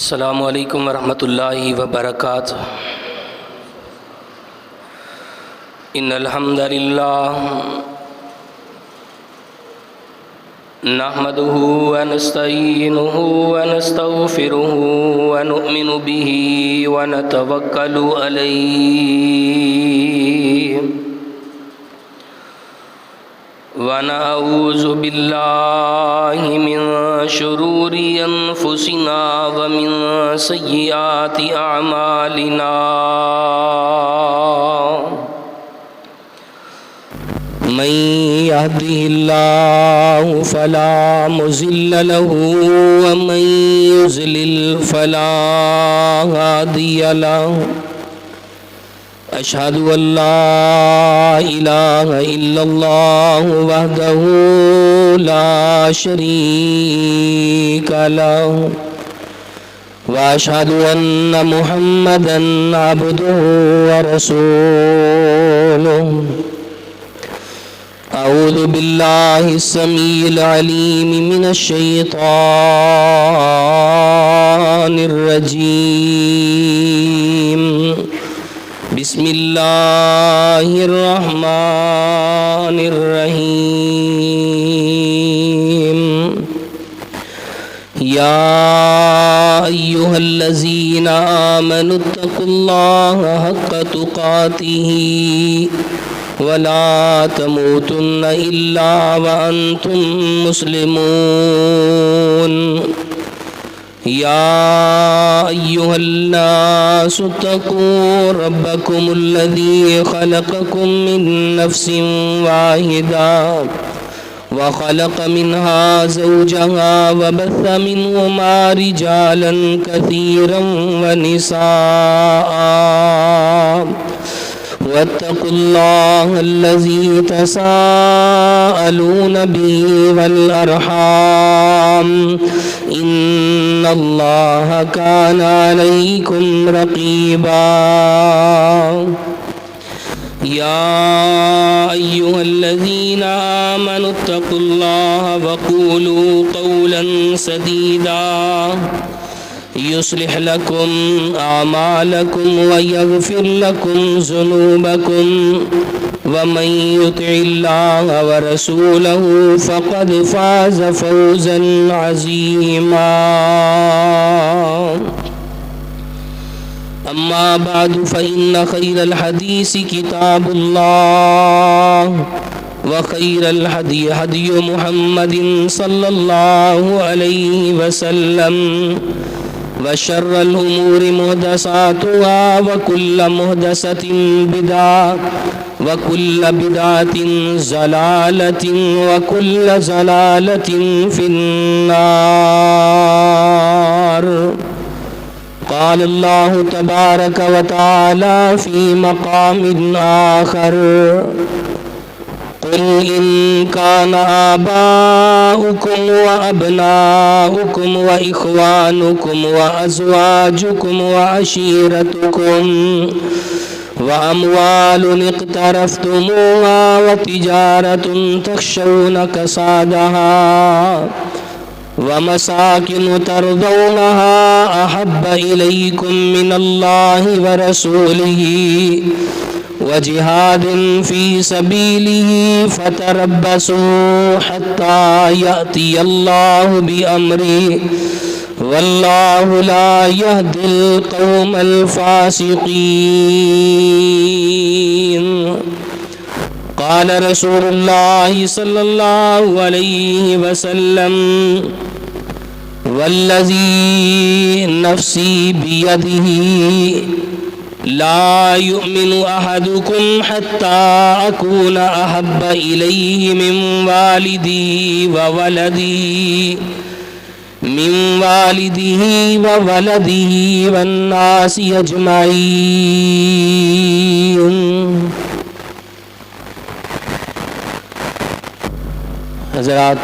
السلام علیکم ورحمۃ اللہ وبرکاتہ۔ ان الحمد للہ نحمده ونستعینه ونستغفره ونؤمن به ونتوکل علیہ ونعوذ باللہ من شرور انفسنا ومن سیئات اعمالنا من يهده الله فلا مضل له ومن يضلل فلا هادي له أشهد أن لا إله إلا الله وحده لا شريك له وأشهد أن محمدا عبده ورسوله أعوذ بالله السميع العليم من الشيطان الرجيم بسم الله الرحمن الرحيم يا أيها الذين آمنوا اتقوا الله حق تقاته ولا تموتن إلا وأنتم مسلمون يا أيها الناس اتقوا ربكم الذي خلقكم من نفس واحدة وخلق منها زوجها وبث منهما رجالا كثيرا ونساء واتقوا الله الذي تساءلون به والأرحام إن الله كان عليكم رقيبا يا أيها الذين آمنوا اتقوا الله وقولوا قولا سديدا يصلح لكم أعمالكم ويغفر لكم ذنوبكم ومن يطع الله ورسوله فقد فاز فوزا عظيما أما بعد فإن خير الحديث كتاب الله وخير الهدي هدي محمد صلى الله عليه وسلم وشر الأمور محدثاتها وكل محدثة بدعة وكل بدعة ضلالة وكل ضلالة في النار قال الله تبارك وتعالى في مقام آخر قل إن كان آباؤكم وأبناؤكم وإخوانكم وأزواجكم وعشيرتكم وأموال اقترفتموها وتجارة تخشون كسادها ومساكن ترضونها أحب إليكم من الله ورسوله وجهاد في سبيله فتربصوا حتى يأتي الله بأمره والله لا يهدي القوم الفاسقين قال رسول الله صلى الله عليه وسلم والذي نفسي بيده لا يؤمن أحدكم حتى أكون أحب إليه من والده وولده والناس أجمعين۔ حضرات،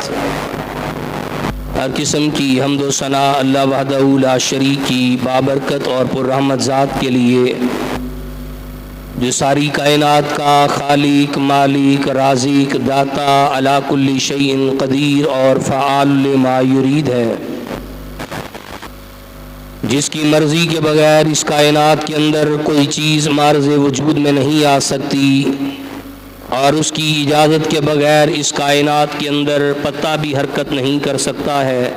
ہر قسم کی حمد و ثنا اللہ وحدہ لا شریک کی بابرکت اور پر رحمت ذات کے لیے جو ساری کائنات کا خالق، مالک، رازق، داتا، علی کل شیء قدیر اور فعال لما یرید ہے۔ جس کی مرضی کے بغیر اس کائنات کے اندر کوئی چیز معرض وجود میں نہیں آ سکتی، اور اس کی اجازت کے بغیر اس کائنات کے اندر پتہ بھی حرکت نہیں کر سکتا ہے۔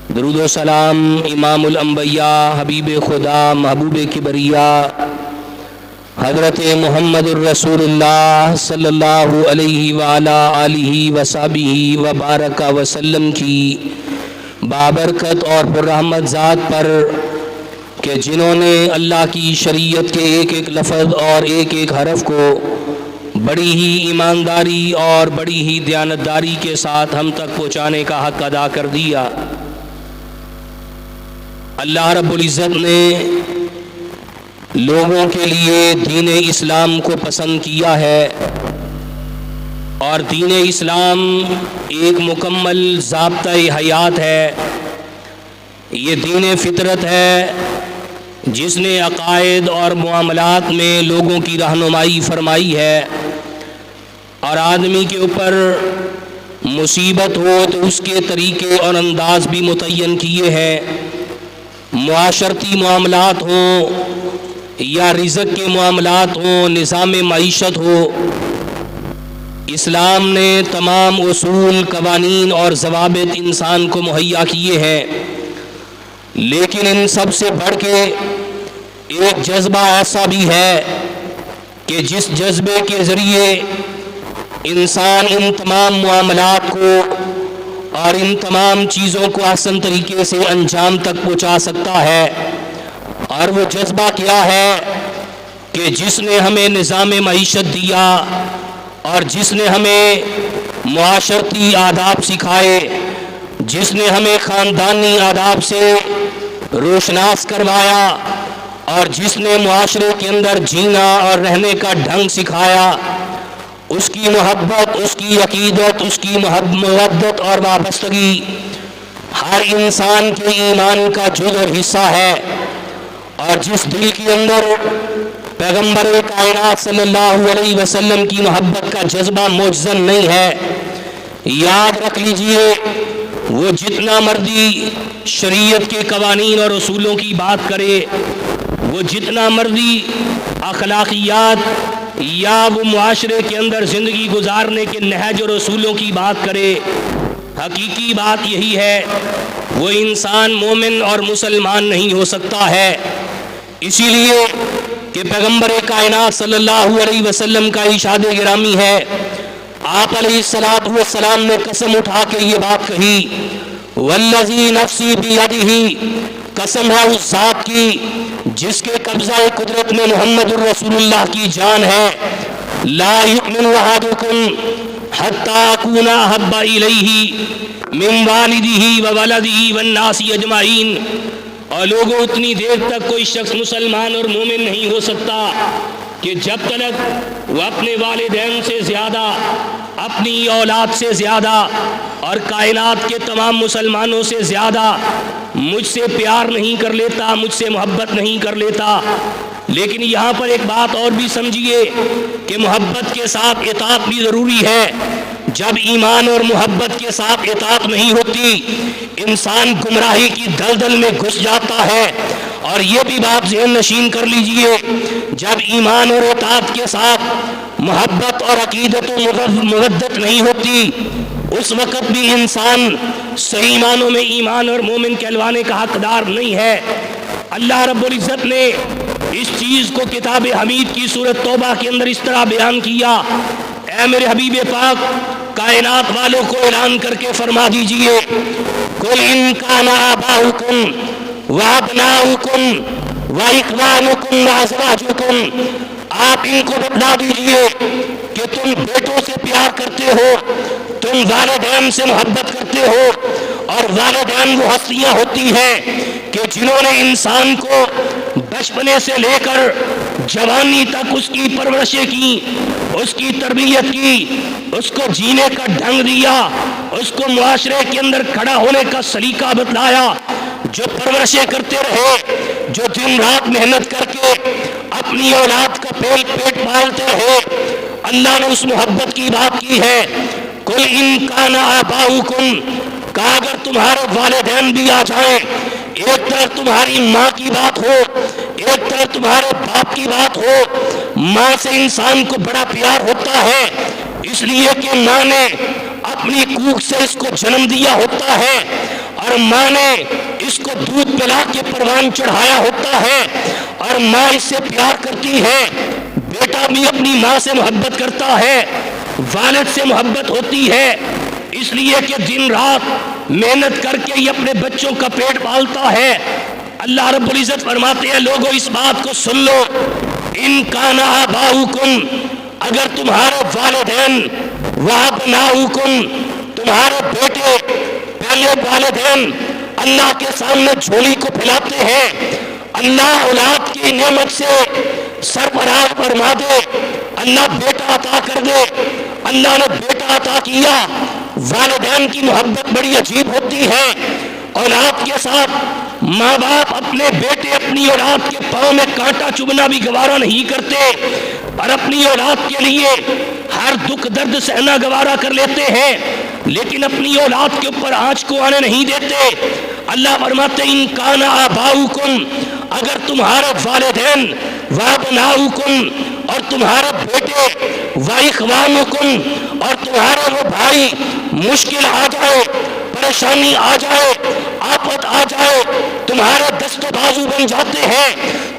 درود و سلام امام الانبیاء، حبیب خدا، محبوب کبریا، حضرت محمد الرسول اللہ صلی اللہ علیہ وعلا آلہ وصحبہ وبارک وسلم کی بابرکت اور پررحمت ذات پر، کہ جنہوں نے اللہ کی شریعت کے ایک ایک لفظ اور ایک ایک حرف کو بڑی ہی ایمانداری اور بڑی ہی دیانتداری کے ساتھ ہم تک پہنچانے کا حق ادا کر دیا۔ اللہ رب العزت نے لوگوں کے لیے دین اسلام کو پسند کیا ہے، اور دین اسلام ایک مکمل ضابطۂ حیات ہے۔ یہ دین فطرت ہے جس نے عقائد اور معاملات میں لوگوں کی رہنمائی فرمائی ہے، اور آدمی کے اوپر مصیبت ہو تو اس کے طریقے اور انداز بھی متعین کیے ہیں۔ معاشرتی معاملات ہوں یا رزق کے معاملات ہوں، نظام معیشت ہو، اسلام نے تمام اصول، قوانین اور ضوابط انسان کو مہیا کیے ہیں، لیکن ان سب سے بڑھ کے ایک جذبہ ایسا بھی ہے کہ جس جذبے کے ذریعے انسان ان تمام معاملات کو اور ان تمام چیزوں کو آسان طریقے سے انجام تک پہنچا سکتا ہے، اور وہ جذبہ کیا ہے کہ جس نے ہمیں نظام معیشت دیا اور جس نے ہمیں معاشرتی آداب سکھائے، جس نے ہمیں خاندانی آداب سے روشناس کروایا، اور جس نے معاشرے کے اندر جینا اور رہنے کا ڈھنگ سکھایا، اس کی محبت، اس کی عقیدت، اس کی مودت اور وابستگی ہر انسان کے ایمان کا جز اور حصہ ہے۔ اور جس دل کے اندر پیغمبر کائنات صلی اللہ علیہ وسلم کی محبت کا جذبہ موجزن نہیں ہے، یاد رکھ لیجئے وہ جتنا مرضی شریعت کے قوانین اور اصولوں کی بات کرے، وہ جتنا مرضی اخلاقیات یا وہ معاشرے کے اندر زندگی گزارنے کے نہج اور اصولوں کی بات کرے، حقیقی بات یہی ہے وہ انسان مومن اور مسلمان نہیں ہو سکتا ہے۔ اسی لیے کہ پیغمبر کائنات صلی اللہ علیہ وسلم کا ارشاد گرامی ہے، آپ علیہ السلام نے قسم اٹھا کے یہ بات کہی، والذی نفسی بیدہ، قسم ہے اس ذات کی جس کے قبضہ قدرت میں محمد الرسول اللہ کی جان ہے، لا یؤمن احدکم حتی اکون احب الیہ من والدہ وولدہ والناس اجمعین، اور لوگوں اتنی دیر تک کوئی شخص مسلمان اور مومن نہیں ہو سکتا کہ جب تک وہ اپنے والدین سے زیادہ، اپنی اولاد سے زیادہ اور کائنات کے تمام مسلمانوں سے زیادہ مجھ سے پیار نہیں کر لیتا، مجھ سے محبت نہیں کر لیتا۔ لیکن یہاں پر ایک بات اور بھی سمجھیے کہ محبت کے ساتھ اطاعت بھی ضروری ہے۔ جب ایمان اور محبت کے ساتھ اطاعت نہیں ہوتی، انسان گمراہی کی دلدل میں گھس جاتا ہے۔ اور یہ بھی بات ذہن نشین کر لیجئے، جب ایمان اور اطاعت کے ساتھ محبت اور عقیدت و مودت نہیں ہوتی، اس وقت بھی انسان صحیح معنوں میں ایمان اور مومن کہلوانے کا حقدار نہیں ہے۔ اللہ رب العزت نے اس چیز کو کتاب حمید کی سورۃ توبہ کے اندر اس طرح بیان کیا، اے میرے حبیب پاک کائنات والوں کو اعلان کر کے فرما دیجئے، قل ان کان آباؤکم وابناؤکم واخوانکم وازواجکم، آپ ان کو بتلا دیجئے کہ تم بیٹوں سے پیار کرتے ہو، تم والدین سے محبت کرتے ہو، اور والدین وہ ہستیاں ہوتی ہیں کہ جنہوں نے انسان کو بچپنے سے لے کر جوانی تک اس کی پرورشیں کی، اس کی تربیت کی، اس کو جینے کا ڈھنگ دیا، اس کو معاشرے کے اندر کھڑا ہونے کا سلیقہ بتلایا، جو پرورشیں کرتے رہے، جو دن رات محنت کر کے اپنی اولاد کا پیٹ پالتے رہے۔ اللہ نے اس محبت کی بات کی ہے، قل ان کان آباؤکم، کہا اگر تمہارے والدین بھی آ جائیں، ایک طرف تمہاری ماں کی بات ہو، ایک طرف تمہارے باپ کی بات ہو، ماں سے انسان کو بڑا پیار ہوتا ہے، اس لیے کہ ماں نے اپنی کوکھ سے اس کو جنم دیا ہوتا ہے، اور ماں نے اس کو دودھ پلا کے پروان چڑھایا ہوتا ہے، اور ماں اس سے پیار کرتی ہے۔ بیٹا بھی اپنی ماں سے محبت کرتا ہے، والد سے محبت ہوتی ہے، اس لیے کہ دن رات محنت کر کے یہ اپنے بچوں کا پیٹ پالتا ہے۔ اللہ رب العزت فرماتے ہیں لوگوں اس بات کو سن لو، ان کان آباؤکم، اگر تمہارے والدین، وابناؤکم، تمہارے بیٹے، پہلے والدین اللہ کے سامنے جھولی کو پھیلاتے ہیں، اللہ اولاد کی نعمت سے سرفراز فرما دے، اللہ بیٹا عطا کر دے، اللہ نے بیٹا عطا کیا، والدین کی محبت بڑی عجیب ہوتی ہے۔ اولاد کے ساتھ ماں باپ اپنے بیٹے، اپنی اولاد کے پاؤں میں کانٹا چبھنا بھی گوارا نہیں کرتے، اور اپنی اولاد کے لیے ہر دکھ درد سہنا گوارا کر لیتے ہیں، لیکن اپنی اولاد کے اوپر آنچ کو آنے نہیں دیتے۔ اللہ فرماتے ان کان آباؤکم، اگر تمہارے والدین، وابناؤکم، اور تمہارے بیٹے، واخوانکم، اور تمہارے وہ بھائی، مشکل آ جائے، پریشانی آ جائے، آفت آ جائے، تمہارے دست و بازو بن جاتے ہیں،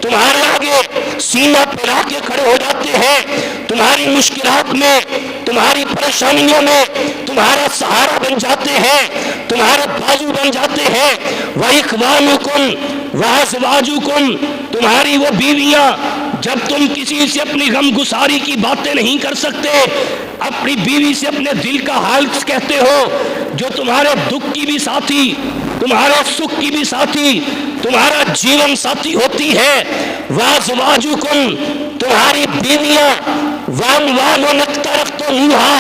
تمہارے آگے سینہ پھیلا کے کھڑے ہو جاتے ہیں، تمہاری مشکلات میں، تمہاری پریشانیوں میں تمہارا سہارا بن جاتے ہیں، تمہارے بازو بن جاتے ہیں۔ وَإِخْوَانُكُمْ وَأَزْوَاجُكُمْ، تمہاری وہ بیویاں، جب تم کسی سے اپنی غم گساری کی باتیں نہیں کر سکتے، اپنی بیوی سے اپنے دل کا حال کہتے ہو، جو تمہارے دکھ کی بھی ساتھی، تمہارے سکھ کی بھی ساتھی، تمہارا جیون ساتھی ہوتی ہے۔ وَأَزْوَاجُكُمْ، تمہاری بیویاں، وَأَمْوَالٌ اقْتَرَفْتُمُوهَا،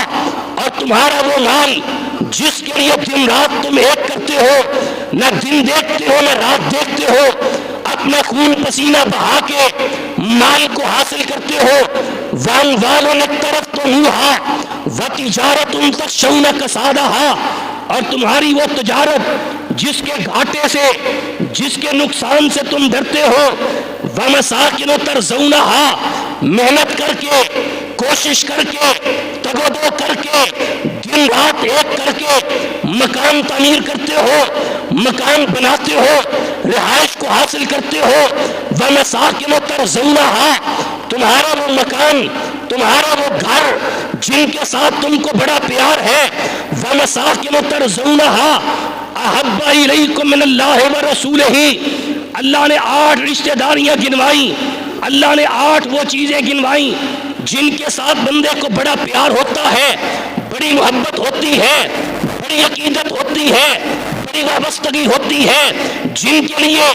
اور تمہارا وہ مال جس کے لیے دن رات تم ایک کرتے ہو، نہ دن دیکھتے ہو نہ رات دیکھتے ہو، اپنا خون پسینہ بہا کے مال کو حاصل کرتے ہو۔ وَأَمْوَالٌ اقْتَرَفْتُمُوهَا وَتِجَارَةٌ تَخْشَوْنَ كَسَادَهَا، اور تمہاری وہ تجارت جس کے گھاٹے سے، جس کے نقصان سے تم ڈرتے ہو۔ وَمَسَاكِنُ تَرْضَوْنَهَا، محنت کر کے، کوشش کر کے، تگ و دو کر کے، دن رات ایک کر کے مکان تعمیر کرتے ہو، مکان بناتے ہو، رہائش کو حاصل کرتے ہو۔ وَمَسَاكِنُ تَرْضَوْنَهَا، تمہارا وہ مکان، تمہارا وہ گھر جن کے ساتھ تم کو بڑا پیار ہے۔ وَمَسَاكِنُ تَرْضَوْنَهَا أَحَبَّ إِلَيْكُم مِّنَ اللَّهِ وَرَسُولِهِ، اللہ نے 8 رشتہ داریاں گنوائیں، اللہ نے 8 وہ چیزیں گنوائیں جن کے ساتھ بندے کو بڑا پیار ہوتا ہے، بڑی محبت ہوتی ہے، بڑی عقیدت ہوتی ہے، بڑی وابستگی ہوتی ہے، جن کے لیے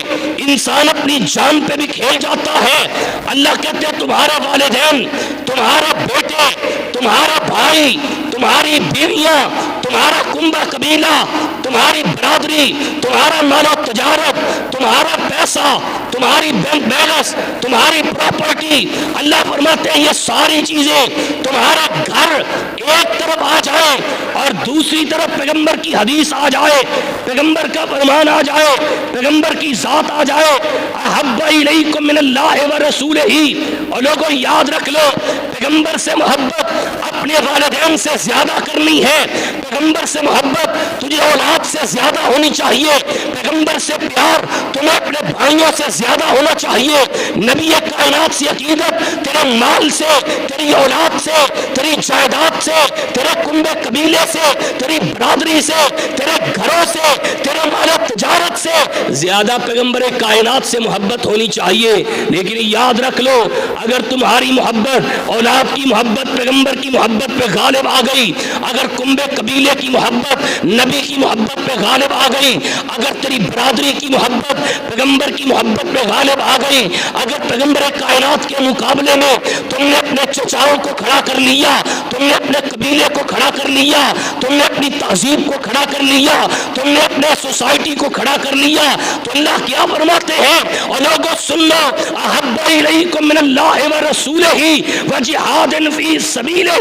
انسان اپنی جان پہ بھی کھیل جاتا ہے۔ اللہ کہتے ہیں تمہارے والدین، تمہارے بیٹے، تمہارا بھائی، تمہاری بیویاں، تمہارا کنبہ قبیلہ، تمہاری برادری، تمہارا مال و تجارت، تمہارا پیسہ، تمہاری بینک بیلنس، تمہاری پراپرٹی، اللہ فرماتے ہیں یہ ساری چیزیں، تمہارا گھر ایک طرف آ جائے اور دوسری طرف پیغمبر کی حدیث آ جائے، پیغمبر کا فرمان آ جائے، پیغمبر کی ذات آ جائے، احب الیکم من اللہ ورسولہ، اور لوگوں یاد رکھ لو، پیغمبر سے محبت اپنے والدین سے زیادہ کرنی ہے، پیغمبر سے محبت تجھے اولاد سے زیادہ ہونی چاہیے، پیغمبر سے پیار تمہیں اپنے بھائیوں سے زیادہ ہونا چاہیے، نبی کائنات سے عقیدت تیرے مال سے، تیری اولاد سے، تیری جائیداد سے، تیرے کنبے قبیلے سے، تیری برادری سے، تیرے گھروں سے، تیرے مال و تجارت سے زیادہ پیغمبر کائنات سے محبت ہونی چاہیے۔ لیکن یاد رکھ لو، اگر تمہاری محبت، اولاد کی محبت پیغمبر کی محبت پہ غالب آ گئی، اگر کنبے قبیلے کی محبت نبی کی محبت پہ غالب آ گئی، اگر تیری برادری کی محبت پیغمبر کی محبت میں غالب آ گئی. اگر پیغمبر کائنات کے مقابلے میں تم نے اپنے چچاؤں کو کھڑا کر لیا, تم نے اپنے قبیلے کو کھڑا کر لیا, تم نے اپنی تہذیب کو کھڑا کر لیا, تم نے اپنے سوسائٹی کو کھڑا کر لیا, تو اللہ کیا فرماتے ہیں, اور لوگوں سن لو, احب الیکم من اللہ و رسولہ و جہاد فی سبیلہ,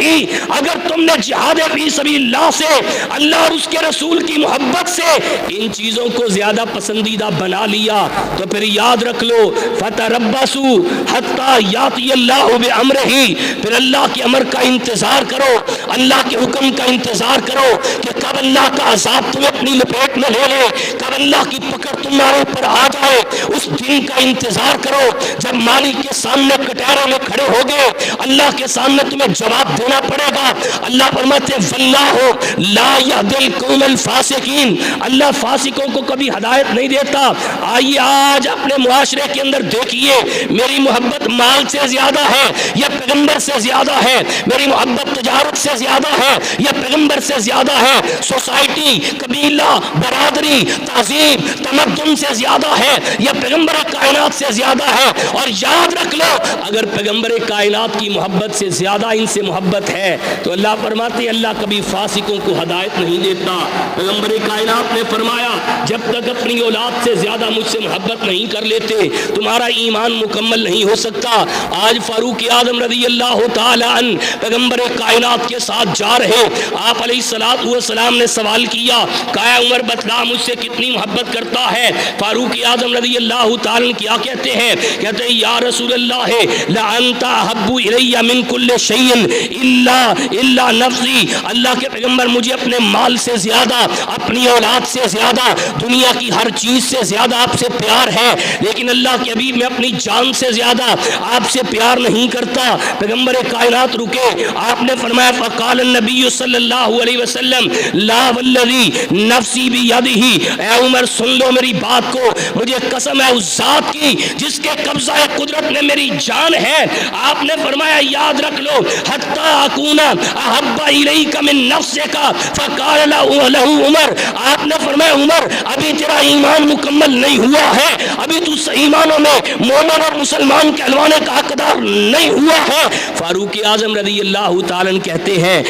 اگر تم نے جہاد فی سبیل اللہ سے, اللہ اور اس کے رسول کی محبت سے ان چیزوں کو زیادہ پسندیدہ بنا لیا, تو پھر یاد رکھ لو, فتربصوا حتی یاتی اللہ بامرہ, پھر اللہ کے امر کا انتظار کرو, اللہ کے حکم کا انتظار کرو کہ کب اللہ کا عذاب تمہیں اپنی لپیٹ میں لے لے, کب اللہ کی پکڑ تمہارے پر آ جائے. اس دن کا انتظار کرو جب مالک کے سامنے کٹہرے میں کھڑے ہوگے, اللہ کے سامنے تمہیں جواب دینا پڑے گا. اللہ فرماتے واللہ لا یہدی القوم الفاسقین, اللہ فاسقوں کو کبھی ہدایت نہیں دیتا. آئیے آج اپنے معاشرے کے اندر دیکھیے, میری محبت مال سے زیادہ ہے یا پیغمبر سے زیادہ ہے, میری محبت تجارت سے زیادہ ہے یا پیغمبر سے زیادہ ہے, سوسائٹی, قبیلہ, برادری, تہذیب, تمدن سے زیادہ ہے یا پیغمبر کائنات سے زیادہ ہے. اور یاد رکھ لو, اگر پیغمبر کائنات کی محبت سے زیادہ ان سے محبت ہے تو اللہ فرماتے ہیں اللہ کبھی فاسقوں کو ہدایت نہیں دیتا. پیغمبر کائنات نے فرمایا جب تک اپنی اولاد سے زیادہ مجھ سے محبت نہیں کر لیتے تمہارا ایمان مکمل نہیں ہو سکتا. آج فاروق اعظم رضی اللہ تعالی عنہ پیغمبر کائنات کے ساتھ جا رہے, آپ علیہ السلام نے سوال کیا, کہا عمر بتلا مجھ سے کتنی محبت کرتا ہے. فاروق اعظم رضی اللہ تعالی عنہ کیا کہتے ہیں, کہتے ہیں یا رسول اللہ لانت احب الی من کل شیء الا نفسی, اللہ کے پیغمبر مجھے اپنے مال سے زیادہ, اپنی اولاد سے زیادہ, دنیا کی ہر چیز سے زیادہ آپ سے پیار ہے, لیکن اللہ کے حبیب میں اپنی جان سے زیادہ آپ سے پیار نہیں کرتا. پیغمبر کائنات رکے, آپ نے فرمایا فقال النبی صلی اللہ علیہ وسلم لا والذی نفسی بیدہ, اے عمر سن لو میری بات کو, مجھے قسم ہے اس ذات کی جس کے قبضہ قدرت میں میری جان ہے. آپ نے فرمایا یاد رکھ لو حتی اکون احب الیک من نفسک, فقال له عمر, آپ نے فرمایا عمر ابھی تیرا ایمان مکمل نہیں ہوا ہے, ابھی تو ایمانوں میں مومن اور مسلمان کہلوانے کا حقدار نہیں ہوا ہے. فاروق اعظم رضی اللہ تعالیٰ کہتے ہیں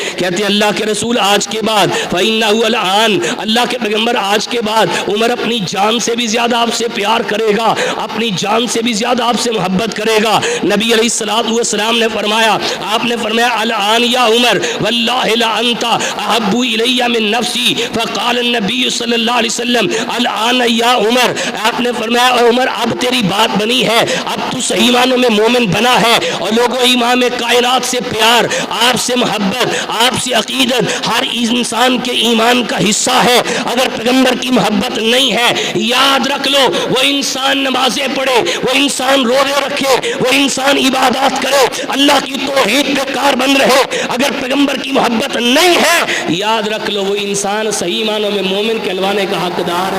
اللہ کے رسول آج کے بعد فإنہ الآن, اللہ کے پیغمبر آج کے بعد عمر اپنی جان سے بھی زیادہ آپ سے پیار کرے گا, اپنی جان سے بھی زیادہ آپ سے محبت کرے گا. نبی علیہ السلام نے فرمایا, آپ نے فرمایا الآن یا عمر واللہ لانت احب الی من نفسی, فقال النبی صلی اللہ علیہ وسلم الآن یا عمر, آپ نے فرمایا عمر اب تیری بات بنی ہے, اب تو صحیح معنوں میں مومن بنا ہے. اور لوگوں امام کائنات سے پیار, آپ سے محبت, آپ سے عقیدت ہر انسان کے ایمان کا حصہ ہے. اگر پیغمبر کی محبت نہیں ہے یاد رکھ لو وہ انسان نمازیں پڑھے, وہ انسان روزے رکھے, وہ انسان عبادات کرے, اللہ کی توحید پہ کار بند رہے, اگر پیغمبر کی محبت نہیں ہے یاد رکھ لو وہ انسان صحیح معنوں میں مومن کہلوانے کا حقدار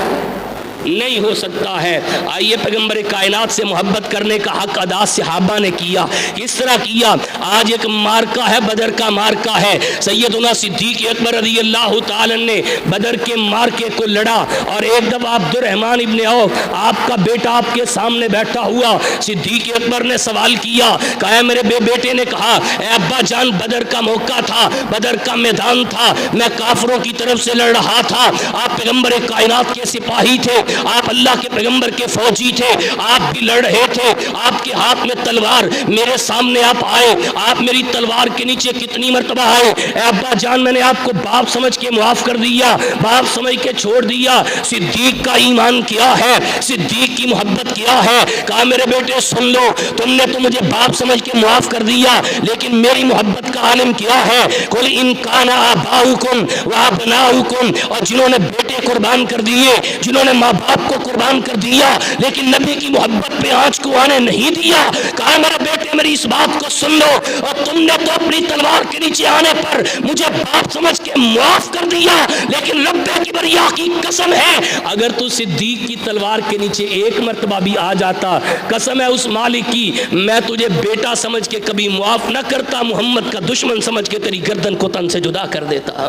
نہیں ہو سکتا ہے. آئیے پیغمبر کائنات سے محبت کرنے کا حق ادا صحابہ نے کیا. کس طرح کیا؟ آج ایک مارکا ہے, بدر کا مارکا ہے. سیدنا صدیق اکبر رضی اللہ تعالی نے بدر کے مارکے کو لڑا, اور ایک دفعہ عبد الرحمن ابن عوف آپ کا بیٹا آپ کے سامنے بیٹھا ہوا, صدیق اکبر نے سوال کیا, کہا میرے بیٹے نے کہا اے ابا جان بدر کا موقع تھا, بدر کا میدان تھا, میں کافروں کی طرف سے لڑ رہا تھا, آپ پیغمبر کائنات کے سپاہی تھے, آپ اللہ کے پیغمبر کے فوجی تھے, آپ بھی لڑ رہے تھے, آپ کے ہاتھ میں تلوار, میرے سامنے آپ آئے, آپ میری تلوار کے نیچے کتنی مرتبہ آئے, اے ابا جان میں نے آپ کو باپ سمجھ کے معاف کر دیا, باپ سمجھ کے چھوڑ دیا. صدیق کا ایمان کیا ہے, صدیق کی محبت کیا ہے, کہا میرے بیٹے سن لو, تم نے تو مجھے باپ سمجھ کے معاف کر دیا, لیکن میری محبت کا عالم کیا ہے, قل ان کان آباؤکم وابناؤکم, اور جنہوں نے بیٹے قربان کر دیے, جنہوں نے ماں باپ کو قربان کر دیا, لیکن نبی کی محبت پہ آنچ کو آنے نہیں دیا. کہا میرے بیٹے میری اس بات کو سن لو, اور تم نے تو اپنی تلوار کے نیچے آنے پر مجھے باپ سمجھ کے معاف کر دیا, لیکن رب کبریا کی قسم ہے اگر تو صدیق کی تلوار کے نیچے ایک مرتبہ بھی آ جاتا, قسم ہے اس مالک کی میں تجھے بیٹا سمجھ کے کبھی معاف نہ کرتا, محمد کا دشمن سمجھ کے تیری گردن کو تن سے جدا کر دیتا.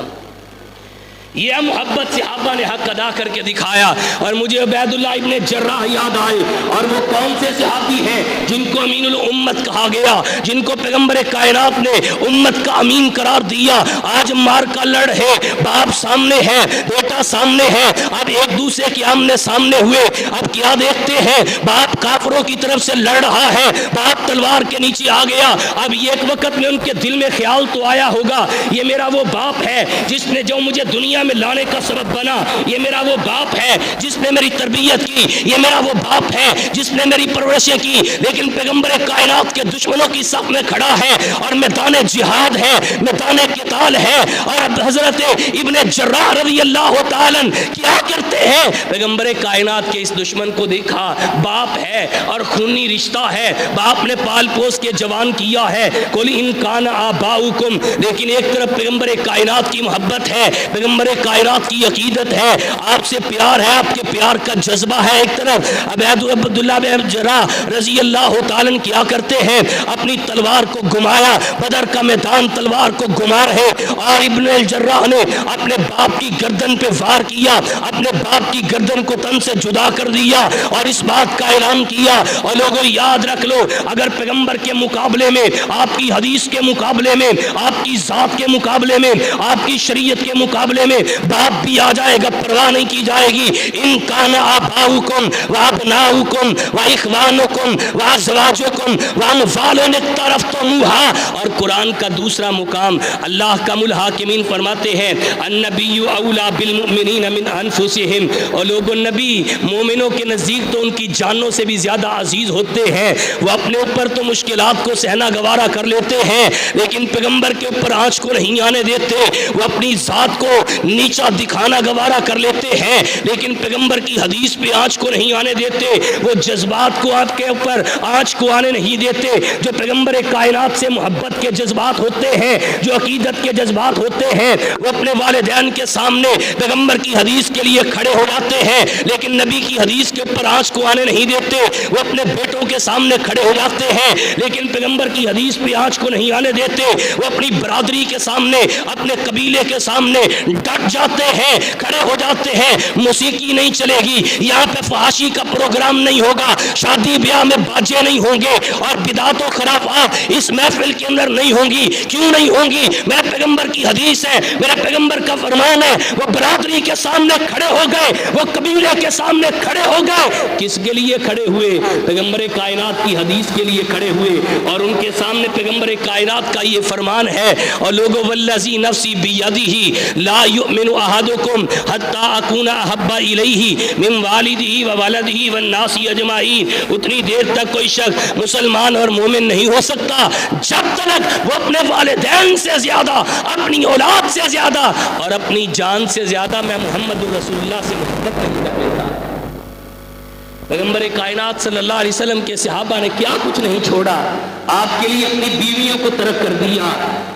یہ محبت صحابہ نے حق ادا کر کے دکھایا. اور مجھے عبیداللہ ابن جراح یاد آئے، اور وہ کون سے صحابی ہیں جن کو امین الامت کہا گیا، جن کو پیغمبر کائنات نے امت کا امین قرار دیا. آج مار کا لڑ ہے، باپ سامنے ہے، بیٹا سامنے ہے، اب ایک دوسرے کے آمنے سامنے ہوئے اب کیا دیکھتے ہیں؟ باپ کافروں کی طرف سے لڑ رہا ہے، باپ تلوار کے نیچے آ گیا. اب یہ ایک وقت میں ان کے دل میں خیال تو آیا ہوگا، یہ میرا وہ باپ ہے جس نے جو مجھے دنیا میں لانے کا سبب بنا، یہ میرا وہ باپ ہے جس نے میری تربیت کی، یہ میرا وہ باپ ہے جس نے میری پرورشیں کی. لیکن پیغمبر کائنات کے دشمنوں کی صف میں کھڑا ہے اور میدان جہاد ہے، میدان قتال ہے. اور اب حضرت ابن جراح رضی اللہ تعالیٰ کیا کرتے ہیں؟ پیغمبر کائنات کے اس دشمن کو دیکھا، باپ ہے اور خونی رشتہ ہے، باپ نے پال پوس کے جوان کیا ہے. قل ان کان آباؤکم، لیکن ایک طرف پیغمبر کائنات کی محبت ہے، پیغمبر کائنات کی عقیدت ہے، آپ سے پیار ہے، آپ کے پیار کا جذبہ ہے. ایک طرف عبداللہ بن جراح رضی اللہ تعالیٰ کیا کرتے ہیں؟ اپنی تلوار کو گھمایا، بدر کا میدان تلوار کو گھما رہے، اور ابن الجراح نے اپنے باپ کی گردن پہ وار کیا، اپنے باپ کی گردن کو تن سے جدا کر دیا اور اس بات کا اعلان کیا. اور لوگوں یاد رکھ لو، اگر پیغمبر کے مقابلے میں، آپ کی حدیث کے مقابلے میں، آپ کی ذات کے مقابلے میں، آپ کی شریعت کے مقابلے میں باپ بھی آ جائے گا، پرواہ نہیں کی جائے گی. ان کان آباؤکم وابناؤکم واخوانکم وازواجکم واموال اقترفتموها. اور قرآن کا دوسرا مقام اللہ کم الحاکمین فرماتے ہیں النبی اولا بالمؤمنین من انفسہم. اور لوگوں، نبی مومنوں کے نزدیک تو ان کی جانوں سے بھی زیادہ عزیز ہوتے ہیں. وہ اپنے اوپر تو مشکلات کو سہنا گوارا کر لیتے ہیں، لیکن پیغمبر کے اوپر آنچ کو نہیں آنے دیتے. وہ اپنی ذات کو نیچا دکھانا گوارا کر لیتے ہیں، لیکن پیغمبر کی حدیث پہ آنچ کو نہیں آنے دیتے. وہ جذبات کو آپ کے اوپر آنچ کو آنے نہیں دیتے. جو پیغمبر کائنات سے محبت کے جذبات ہوتے ہیں، جو عقیدت کے جذبات ہوتے ہیں، وہ اپنے والدین کے سامنے پیغمبر کی حدیث کے لیے کھڑے ہو جاتے ہیں، لیکن نبی کی حدیث کے اوپر آنچ کو آنے نہیں دیتے. وہ اپنے بیٹوں کے سامنے کھڑے ہو جاتے ہیں، لیکن پیغمبر کی حدیث پہ آنچ کو نہیں آنے دیتے. وہ اپنی برادری کے سامنے، اپنے قبیلے کے سامنے ڈٹ جاتے ہیں، کھڑے ہو جاتے ہیں. موسیقی نہیں چلے گی، یہاں پہ فحاشی کا پروگرام نہیں ہوگا، شادی بیاہ میں باجے نہیں ہوں گے، اور بدعت و خرافات اس محفل کے اندر نہیں ہوں گی. کیوں نہیں ہوں گی؟ میرے پیغمبر کی حدیث ہے، میرے پیغمبر کا فرمان ہے. وہ برادری کے سامنے کھڑے ہو گئے، وہ قبیلے کے سامنے کھڑے ہو گئے. کس کے لیے کھڑے ہوئے؟ پیغمبر کائنات کی حدیث کے لیے کھڑے ہوئے، اور ان کے سامنے پیغمبر کائنات کا یہ فرمان ہے. اور لوگوں، والذی نفسی بیدہ لا یؤمن احدکم حتی اکون احب الیہ من والدہ وولدہ والناس اجمعین. اتنی دیر تک کوئی شخص مسلمان اور مومن نہیں ہو سکتا جب تک وہ اپنے والدین سے زیادہ، اپنی اولاد سے زیادہ اور اپنی جان سے زیادہ میں محمد رسول اللہ سے محبت نہیں کر لیتا. پیغمبر کائنات صلی اللہ علیہ وسلم کے صحابہ نے کیا کچھ نہیں چھوڑا. آپ کے لیے اپنی بیویوں کو ترک کر دیا،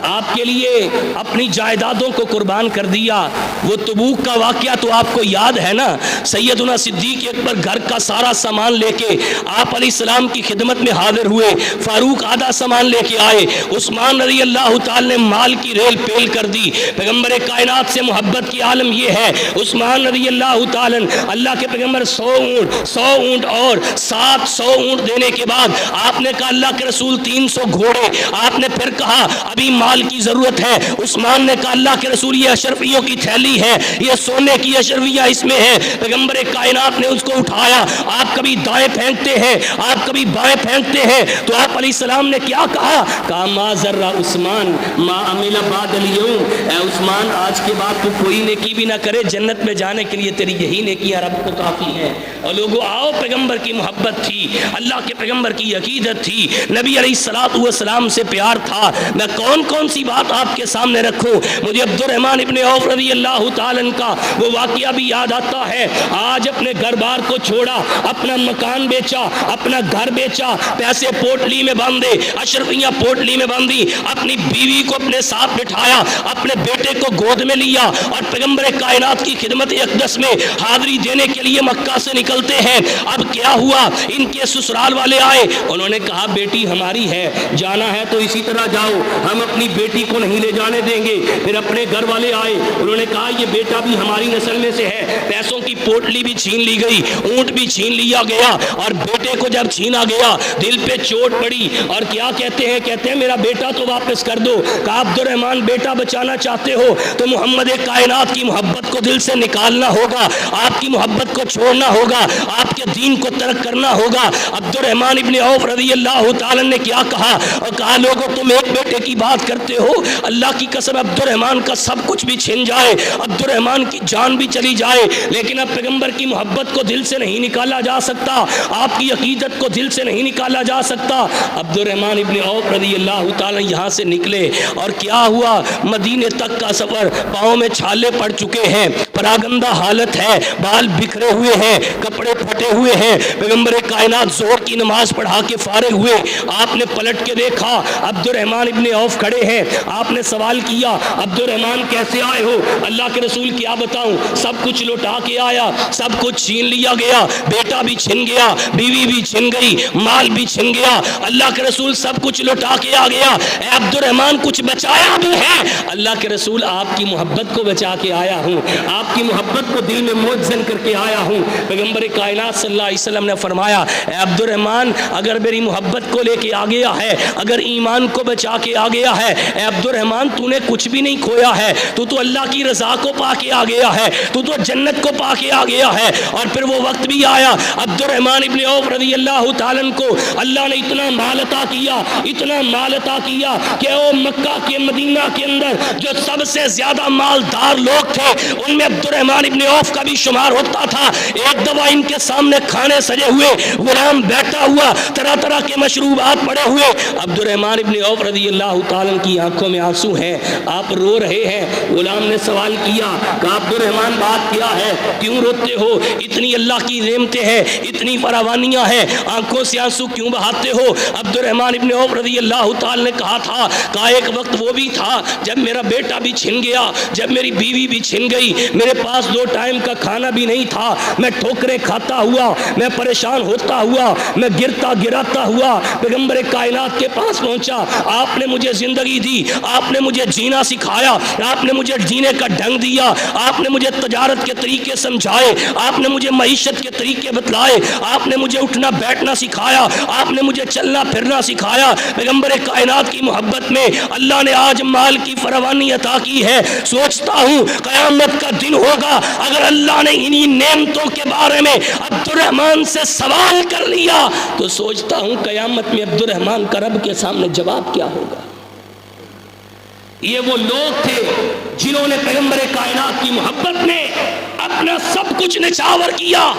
آپ کے لیے اپنی جائیدادوں کو قربان کر دیا. وہ تبوک کا واقعہ تو آپ کو یاد ہے نا. سیدنا صدیق اکبر گھر کا سارا سامان لے کے آپ علیہ السلام کی خدمت میں حاضر ہوئے. فاروق آدھا سامان لے کے آئے. عثمان رضی اللہ تعالی نے مال کی ریل پیل کر دی. پیغمبر کائنات سے محبت کی عالم یہ ہے. عثمان رضی اللہ تعالی، اللہ کے پیغمبر 100 اونٹ اور 700 اونٹ دینے کے بعد آپ نے کہا اللہ کے رسول 300 گھوڑے. آپ نے پھر کہا ابھی مال کی ضرورت ہے. عثمان نے کہا اللہ کے رسول یہ اشرفیوں کی تھیلی ہے، یہ سونے کی اشرفیاں اس میں ہے. پیغمبر کائنات نے اس کو اٹھایا. آپ کبھی دائیں پھینکتے ہیں، آپ کبھی بائیں پھینکتے ہیں، تو آپ علیہ السلام نے کیا کہا؟ کہا ما ذرہ عثمان ما عمل بعد اليوم. اے عثمان، آج کے بعد تو کوئی نیکی بھی نہ کرے، جنت میں جانے کے لیے تیری یہی نیکیاں رب کو کافی ہیں. اور لوگوں آؤ، پیغمبر کی محبت تھی، اللہ کے پیغمبر کی عقیدت تھی، نبی علیہ السلام سے پیار تھا. میں کون سی بات آپ کے سامنے رکھوں؟ مجھے عبد الرحمن ابن عوف رضی اللہ تعالیٰ کا وہ واقعہ بھی یاد آتا ہے. آج اپنے گھر بار کو چھوڑا، اپنا مکان بیچا، اپنا گھر بیچا، پیسے پوٹلی میں باندھے، اشرفیاں پوٹلی میں باندھی، اپنی بیوی کو اپنے ساتھ بٹھایا، اپنے بیٹے کو گود میں لیا، اور پیغمبر کائنات کی خدمت اقدس میں حاضری دینے کے لیے مکہ سے نکلتے ہیں. اب کیا ہوا؟ ان کے سسرال والے آئے، انہوں نے کہا بیٹی ہماری ہے، جانا ہے تو اسی طرح جاؤ، ہم اپنی اپنی بیٹی کو نہیں لے جانے دیں گے۔ پھر اپنے گھر والے آئے، انہوں نے کہا یہ بیٹا بھی ہماری نسل میں سے ہے۔ پیسوں کی پوٹلی بھی چھین لی گئی، اونٹ بھی چھین لیا گیا، اور بیٹے کو جب چھینا گیا دل پہ چوٹ پڑی، اور کیا کہتے ہیں میرا بیٹا تو واپس کر دو۔ کہا عبد الرحمن بیٹا بچانا چاہتے ہو تو محمد کائنات کی محبت کو دل سے نکالنا ہوگا، آپ کی محبت کو چھوڑنا ہوگا، آپ کے دین کو ترک کرنا ہوگا۔ عبد الرحمن ابن عوف رضی اللہ تعالیٰ نے کیا کہا؟ اور کہا لوگوں تم ایک بیٹے کی بات کرتے ہو، اللہ کی قسم عبد الرحمن کا سب کچھ بھی چھن جائے، عبد الرحمن کی جان بھی چلی جائے، لیکن اب پیغمبر کی محبت کو دل سے نہیں نکالا جا سکتا، آپ کی عقیدت کو دل سے نہیں نکالا جا سکتا۔ عبد الرحمن ابن عوف رضی اللہ تعالیٰ یہاں سے نکلے، اور کیا ہوا؟ مدینے تک کا سفر، پاؤں میں چھالے پڑ چکے ہیں، پراگندہ حالت ہے، بال بکھرے ہوئے ہیں، کپڑے پھٹے ہوئے ہیں۔ پیغمبر کائنات ظہر کی نماز پڑھا کے فارغ ہوئے، آپ نے پلٹ کے دیکھا عبد الرحمن ابن عوف کھڑے ہیں۔ آپ نے سوال کیا عبد الرحمن کیسے آئے ہو؟ اللہ کے رسول کیا بتاؤں، سب کچھ لوٹا کے آیا، سب کچھ چھین لیا گیا، بیٹا بھی چھن گیا، بیوی بھی چھن گئی، مال بھی چھن گیا، اللہ کے رسول سب کچھ لوٹا کے آ گیا، اے عبد الرحمن کچھ بچایا بھی ہے؟ اللہ کے رسول آپ کی محبت کو بچا کے آیا ہوں، آپ کی محبت کو دل میں موجزن کر کے آیا ہوں۔ پیغمبر کائنات صلی اللہ علیہ وسلم نے فرمایا اے عبد الرحمن اگر میری محبت کو لے کے آ گیا ہے، اگر ایمان کو بچا کے آ گیا ہے، اے عبد الرحمن تو نے کچھ بھی نہیں کھویا ہے، تو اللہ کی رضا کو پا کے آ گیا ہے، تو جنت کو پا کے آ گیا ہے۔ اور پھر وہ وقت بھی آیا عبد الرحمن ابن عوف رضی اللہ تعالیٰ کو اللہ نے اتنا مال عطا کیا، اتنا مال عطا کیا کہ وہ مکہ کے مدینہ کے اندر جو سب سے زیادہ مالدار لوگ تھے ان میں عبد الرحمن ابن عوف کا بھی شمار ہوتا تھا۔ ایک دفعہ ان کے سامنے کھانے سجے ہوئے، غلام بیٹھا ہوا، طرح طرح کے مشروبات پڑے ہوئے، عبد الرحمن ابن عوف رضی اللہ تعالیٰ کی آنکھوں میں آنسو ہیں، آپ رو رہے ہیں۔ غلام نے سوال کیا کہ عبد الرحمن بات کیا ہے، کیوں روتے ہو؟ اتنی اللہ کی نعمتیں ہیں، اتنی فراوانیاں ہیں، آنکھوں سے آنسو کیوں بہاتے ہو؟ عبد الرحمن ابن عوف رضی اللہ تعالیٰ نے کہا تھا کہ ایک وقت وہ بھی تھا جب میرا بیٹا بھی چھن گیا، جب میری بیوی بھی چھن گئی، میرے پاس 2 ٹائم کا کھانا بھی نہیں تھا، میں ٹھوکریں کھاتا ہوا، میں پریشان ہوتا ہوا، میں گرتا گراتا ہوا پیغمبر کائنات کے پاس پہنچا۔ آپ نے مجھے زندگی دی، آپ نے مجھے جینا سکھایا، آپ نے مجھے جینے کا ڈھنگ دیا، آپ نے مجھے تجارت کے طریقے سمجھائے، آپ نے مجھے معیشت کے طریقے بتلائے، آپ نے مجھے اٹھنا بیٹھنا سکھایا، آپ نے مجھے چلنا پھرنا سکھایا۔ پیغمبر کائنات کی محبت میں اللہ نے آج مال کی فراوانی عطا کی ہے۔ سوچتا ہوں قیامت کا دن ہوگا اگر اللہ نے انہی نعمتوں کے بارے میں عبد الرحمن سے سوال کر لیا تو سوچتا ہوں قیامت میں عبد الرحمن کا رب کے سامنے جواب کیا ہوگا۔ یہ وہ لوگ تھے جنہوں نے پیغمبر کائنات کی محبت میں اپنا سب کچھ نچھاور کیا،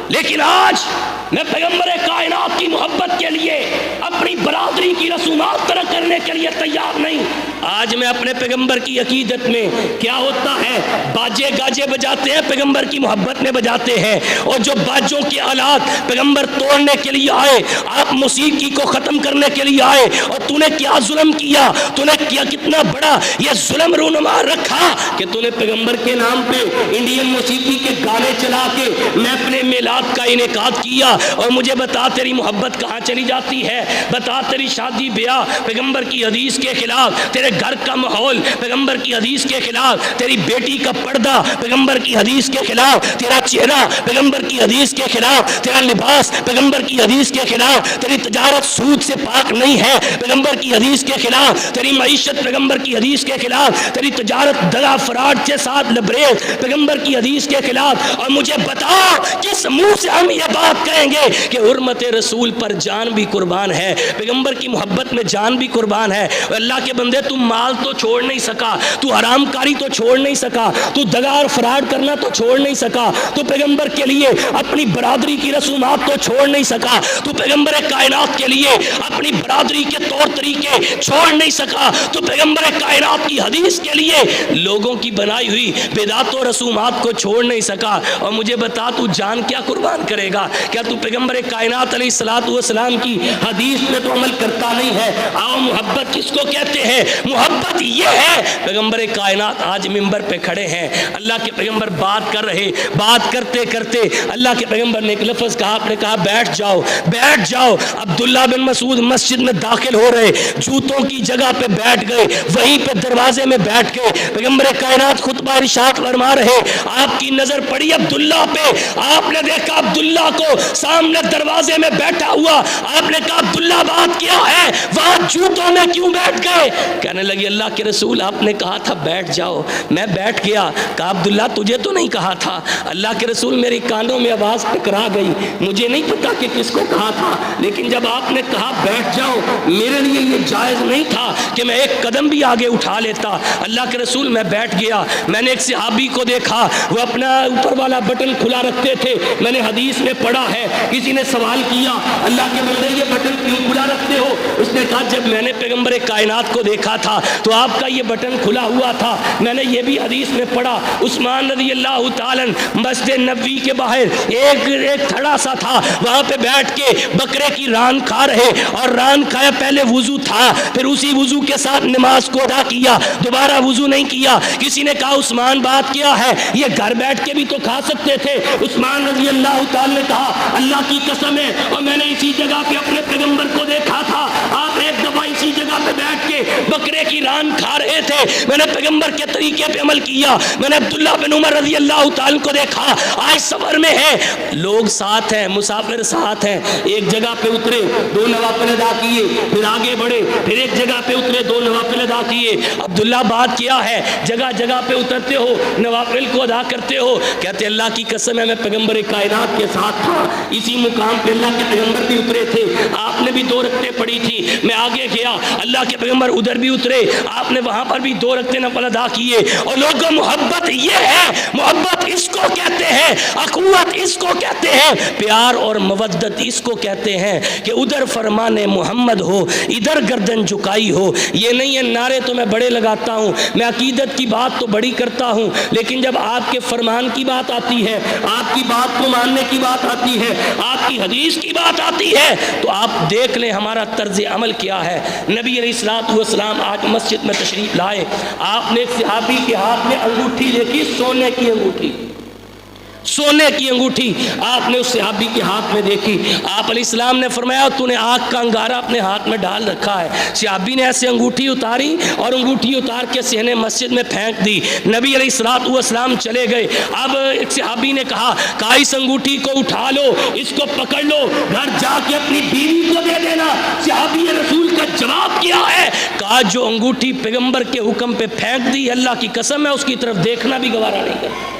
لیکن آج میں پیغمبر کائنات کی محبت کے لیے اپنی برادری کی رسومات ترک کرنے کے لیے تیار نہیں۔ آج میں اپنے پیغمبر کی عقیدت میں کیا ہوتا ہے، باجے گاجے بجاتے ہیں، پیغمبر کی محبت میں بجاتے ہیں، اور جو باجوں کے آلات پیغمبر توڑنے کے لیے آئے، آپ موسیقی کو ختم کرنے کے لیے آئے، اور تو نے کیا ظلم کیا، تو نے کیا کتنا بڑا یہ ظلم رونما رکھا کہ تو نے پیغمبر کے نام پہ انڈین موسیقی کے گانے چلا کے میں اپنے میلاد کا انعقاد کیا۔ اور مجھے بتا تیری محبت کہاں چلی جاتی ہے، بتا تیری شادی بیاہ پیغمبر کی حدیث کے خلاف، تیرے گھر کا ماحول پیغمبر کی حدیث کے خلاف، تیری بیٹی کا پردہ پیغمبر کی حدیث کے خلاف، تیرا چہرہ پیغمبر کی حدیث کے خلاف، تیرا لباس پیغمبر کی حدیث کے خلاف، تیری تجارت سود سے پاک نہیں ہے پیغمبر کی حدیث کے خلاف، تیری معیشت پیغمبر کی حدیث کے خلاف، تیری تجارت دغا فراڈ کے ساتھ لبریز پیغمبر کی حدیث کے خلاف۔ اور مجھے بتا کس منہ سے ہم یہ بات کہیں گے کہ حرمت رسول پر جان بھی قربان ہے، پیغمبر کی محبت میں جان بھی قربان ہے۔ اللہ کے بندے تم مال تو چھوڑ نہیں سکا، تو حرام کاری تو چھوڑ نہیں سکا، تو دغا اور فراڈ کرنا تو چھوڑ نہیں سکا، تو پیغمبر کے لیے اپنی برادری کی رسومات تو چھوڑ نہیں سکا، تو پیغمبر کائنات کے لیے اپنی برادری کے طور طریقے چھوڑ نہیں سکا، تو پیغمبر کائنات کی حدیث کے لیے لوگوں کی بنائی ہوئی بدعات و رسومات کو چھوڑ نہیں سکا۔ اور مجھے بتا تو جان کیا قربان کرے گا؟ کیا تو پیغمبر کائنات علیہ السلام کی حدیث میں تو عمل کرتا نہیں ہے؟ آؤ محبت کس کو کہتے ہیں؟ محبت یہ ہے. پیغمبر کائنات آج منبر پہ کھڑے ہیں, اللہ کے پیغمبر بات کر رہے, بات کرتے کرتے اللہ کے پیغمبر نے ایک لفظ کہا, آپ نے کہا بیٹھ جاؤ, بیٹھ جاؤ. عبداللہ بن مسعود مسجد میں داخل ہو رہے, جوتوں کی جگہ پہ بیٹھ گئے, وہیں پہ دروازے میں بیٹھ گئے. پیغمبر کائنات خطبہ ارشاد فرما رہے, آپ کی نظر پڑی عبداللہ پہ, آپ نے دیکھا عبداللہ کو سامنے دروازے میں بیٹھا ہوا. آپ نے کہا عبداللہ بات کیا ہے, وہاں جوتوں میں کیوں بیٹھ گئے؟ کہنے لگے اللہ کے رسول آپ نے کہا تھا بیٹھ جاؤ, میں بیٹھ گیا. کہا عبداللہ تجھے تو نہیں کہا تھا. اللہ کے رسول میری کانوں میں آواز ٹکرا گئی, مجھے نہیں پتا کہ کس کو کہا تھا, لیکن جب آپ نے کہا بیٹھ جاؤ, میرے لیے یہ جائز نہیں تھا کہ میں ایک قدم بھی آگے اٹھا لیتا. اللہ کے رسول میں بیٹھ گیا. میں نے ایک صحابی کو دیکھا, وہ اپنا اوپر والا بٹن کھلا رکھتے تھے. میں نے حدیث میں پڑھا ہے, کسی نے سوال کیا اللہ کے بندے یہ بٹن کیوں کھلا رکھتے ہو؟ اس نے کہا جب میں نے پیغمبر کائنات کو دیکھا تھا تو آپ کا یہ بٹن کھلا ہوا تھا. میں نے یہ بھی حدیث میں پڑھا, عثمان رضی اللہ تعالیٰ مسجد نبوی کے باہر ایک تھڑا سا تھا, وہاں پہ بیٹھ کے بکرے کی ران کھا رہے, اور ران کھایا, پہلے وضو تھا, پھر اسی وضو کے ساتھ نماز کو ادا کیا, دوبارہ وضو نہیں کیا. کسی نے کہا عثمان بات کیا ہے, یہ گھر بیٹھ کے بھی تو کھا سکتے تھے. عثمان رضی اللہ تعالیٰ نے کہا اللہ کی قسم ہے, اور میں نے اسی جگہ پہ اپنے پیغمبر کو دیکھا تھا, آپ ایک دفعہ اسی جگہ پہ بیٹھ کے بکرے کی ران کھا رہے تھے. میں نے پیغمبر کے طریقے پہ عمل کیا. میں نے عبداللہ بن عمر رضی اللہ تعالیٰ کو دیکھا, آج سفر میں ہے, لوگ ساتھ ہیں, مسافر ساتھ ہیں, ایک جگہ پہ اترے, 2 نوافل ادا کیے, پھر آگے بڑھے, پھر ایک جگہ پہ اترے, 2 نوافل ادا کیے. عبداللہ بات کیا ہے, جگہ جگہ پہ اترتے ہو, نوافل کو ادا کرتے ہو. کہتے اللہ کی قسم ہے میں پیغمبر کائنات کے ساتھ تھا, اسی مقام پہ اللہ کے پیغمبر بھی اترے تھے, آپ نے بھی 2 رکعتیں پڑھی تھی. میں آگے گیا, اللہ کے پیغمبر ادھر بھی اترے, آپ نے وہاں پر بھی 2 رکعتیں نفل ادا کیے. اور لوگوں محبت یہ ہے, محبت اس کو کہتے ہیں, اخوت اس کو کہتے ہیں, پیار اور مودت اس کو کہتے ہیں کہ ادھر فرمان محمد ہو, ادھر گردن جھکائی ہو. یہ نہیں ہے نعرے تو میں بڑے لگاتا ہوں, میں عقیدت کی بات تو بڑی کرتا ہوں, لیکن جب آپ کے فرمان کی بات آتی ہے, آپ کی بات کو ماننے کی بات آتی ہے, آپ کی حدیث کی بات آتی ہے, تو آپ دیکھ لیں ہمارا طرز عمل کیا ہے. نبی علیہ الصلوۃ والسلام آج مسجد میں تشریف لائے, آپ نے ایک صحابی کے ہاتھ میں انگوٹھی دیکھی, سونے کی انگوٹھی, سونے کی انگوٹھی آپ نے اس صحابی کے ہاتھ میں دیکھی. آپ علیہ السلام نے فرمایا تو نے آگ کا انگارہ اپنے ہاتھ میں ڈال رکھا ہے. صحابی نے ایسے انگوٹھی اتاری اور انگوٹھی اتار کے صحن مسجد میں پھینک دی. نبی علیہ الصلوۃ والسلام چلے گئے. اب ایک صحابی نے کہا اس انگوٹھی کو اٹھا لو, اس کو پکڑ لو, گھر جا کے اپنی بیوی کو دے دینا. صحابی رسول کا جواب کیا ہے, کہا جو انگوٹھی پیغمبر کے حکم پہ پھینک دی, اللہ کی قسم ہے اس کی طرف دیکھنا بھی گوارا نہیں کرتا.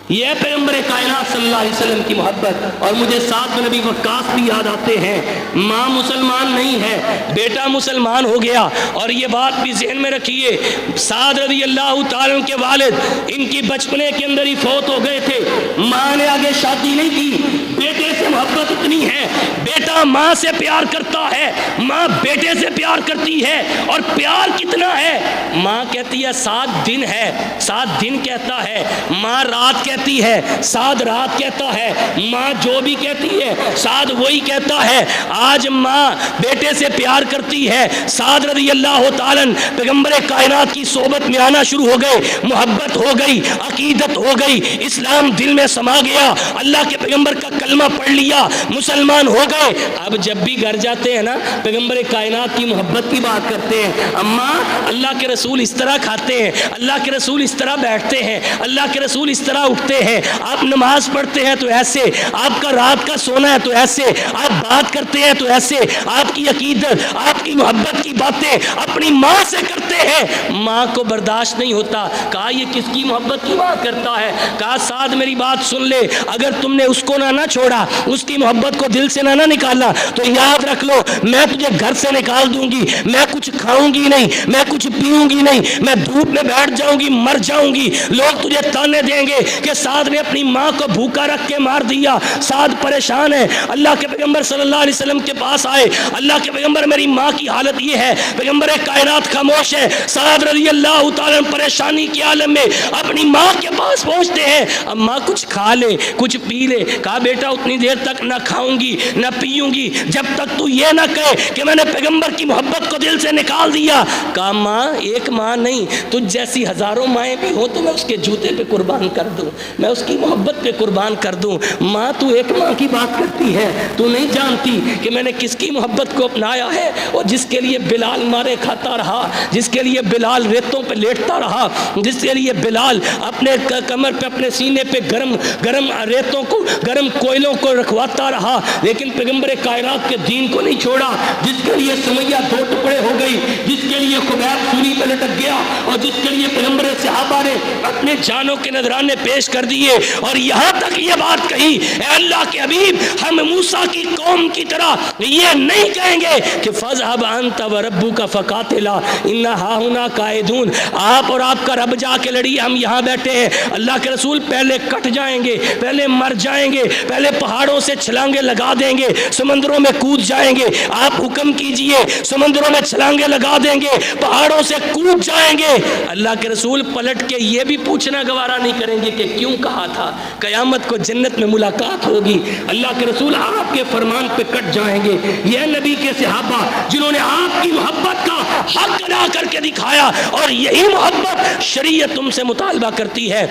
یہ پیغمبر کائنات صلی اللہ علیہ وسلم کی محبت. اور مجھے سعد بن ابی وقاص بھی یاد آتے ہیں. ماں مسلمان نہیں ہے, بیٹا مسلمان ہو گیا. اور یہ بات بھی ذہن میں رکھیے, سعد رضی اللہ تعالیٰ کے والد ان کی بچپنے کے اندر ہی فوت ہو گئے تھے. ماں نے آگے شادی نہیں کی. بیٹے سے محبت اتنی ہے, بیٹا ماں سے پیار کرتا ہے, ماں بیٹے سے پیار کرتی ہے. اور پیار کتنا ہے, ماں کہتی ہے 7 دن ہے, 7 دن کہتا ہے, ماں رات کہتی ہے, سعد رات کہتا ہے, ماں جو بھی کہتی ہے سعد وہی کہتا ہے. آج ماں بیٹے سے پیار کرتی ہے. سعد رضی اللہ تعالیٰ پیغمبر کائنات کی صحبت میں آنا شروع ہو گئے, محبت ہو گئی, عقیدت ہو گئی, اسلام دل میں سما گیا, اللہ کے پیغمبر کا کلمہ پڑھ لیا, مسلمان ہو گئے. اب جب بھی گھر جاتے ہیں نا, پیغمبر کائنات کی محبت کی بات کرتے ہیں. اماں اللہ کے رسول اس طرح کھاتے ہیں, اللہ کے رسول اس طرح بیٹھتے ہیں, اللہ کے رسول اس طرح اٹھتے ہیں, آپ نماز پڑھتے ہیں تو ایسے, آپ کا رات کا سونا ہے تو ایسے, آپ بات کرتے ہیں تو ایسے, آپ کی عقیدت, آپ کی محبت کی باتیں اپنی ماں سے کرتے ہیں. ماں کو برداشت نہیں ہوتا. کہا یہ کس کی محبت کی بات کرتا ہے. کہا سعد میری بات سن لے, اگر تم نے اس کو نہ چھوڑا, اس کی محبت کو دل سے نہ نکالا, تو یاد رکھ لو میں تجھے گھر سے نکال دوں گی. میں کچھ کھاؤں گی نہیں, میں کچھ پیوں گی نہیں, میں دھوپ میں بیٹھ جاؤں گی, مر جاؤں گی. لوگ تجھے تانے دیں گے کہ سعد نے اپنی ماں کو بھوکا رکھ کے مار دیا, سعد پریشان ہے. اللہ کے پیغمبر صلی اللہ علیہ وسلم کے پاس آئے, اللہ کے پیغمبر میری ماں کی حالت یہ ہے. پیغمبر کائنات خاموش ہے. سعد رضی اللہ تعالیٰ پریشانی کے عالم میں اپنی ماں کے پاس پہنچتے ہیں. اب ماں کچھ کھا لے, کچھ پی لے. کہا بیٹا بیٹا اتنی دیر تک نہ کھاؤں گی نہ پیوں گی جب تک تو یہ نہ کہے کہ میں نے پیغمبر کی محبت کو دل سے نکال دیا. کہا ماں ایک ماں نہیں, تجھ جیسی ہزاروں مائیں بھی ہوں تو میں اس کے جوتے پہ قربان کر دوں, میں اس کی محبت پہ قربان کر دوں. ماں تو ایک ماں کی بات کرتی ہے, تو نہیں جانتی کہ میں نے کس کی محبت کو اپنایا ہے, اور جس کے لیے بلال مارے کھاتا رہا, جس کے لیے بلال ریتوں پہ لیٹتا رہا, جس کے لیے بلال اپنے کمر پہ اپنے سینے پہ گرم گرم ریتوں کو گرم کوئلوں کو رکھواتا رہا, لیکن پیغمبر کائنات کے دین کو نہیں چھوڑا, جس کے لیے سمیہ دو ٹکڑے ہو گئی, جس کے لیے خبیب سولی پہ لٹک گیا, اور جس کے لیے پیغمبر صحابہ نے اپنے جانوں کے نذرانے پیش کر دیے, اور یہاں تک یہ بات کہی اے اللہ کے حبیب ہم موسیٰ کی قوم کی طرح یہ نہیں کہیں گے کہ فَاذْهَبْ أَنْتَ وَرَبُّكَ فَقَاتِلَا إِنَّا هَاهُنَا قَاعِدُونَ, آپ اور آپ کا رب جا کے لڑیے, ہم یہاں بیٹھے ہیں. اللہ کے رسول پہلے کٹ جائیں گے, پہلے مر جائیں گے, پہلے پہاڑوں سے چھلانگے لگا دیں گے, سمندروں میں کود جائیں گے, آپ حکم کیجئے, سمندروں میں چھلانگے لگا دیں گے, پہاڑوں سے کود جائیں گے. اللہ کے رسول پلٹ کے یہ بھی پوچھنا گوارا نہیں کریں گے کہ کیوں کہا تھا, قیامت کو جنت میں ملاقات ہوگی. اللہ کے رسول آپ کے فرمان پہ کٹ جائیں گے. یہ نبی کے صحابہ جنہوں نے آپ کی محبت کا حق ادا کر کے دکھایا, اور یہی محبت شریعت تم سے مطالبہ کرتی ہے.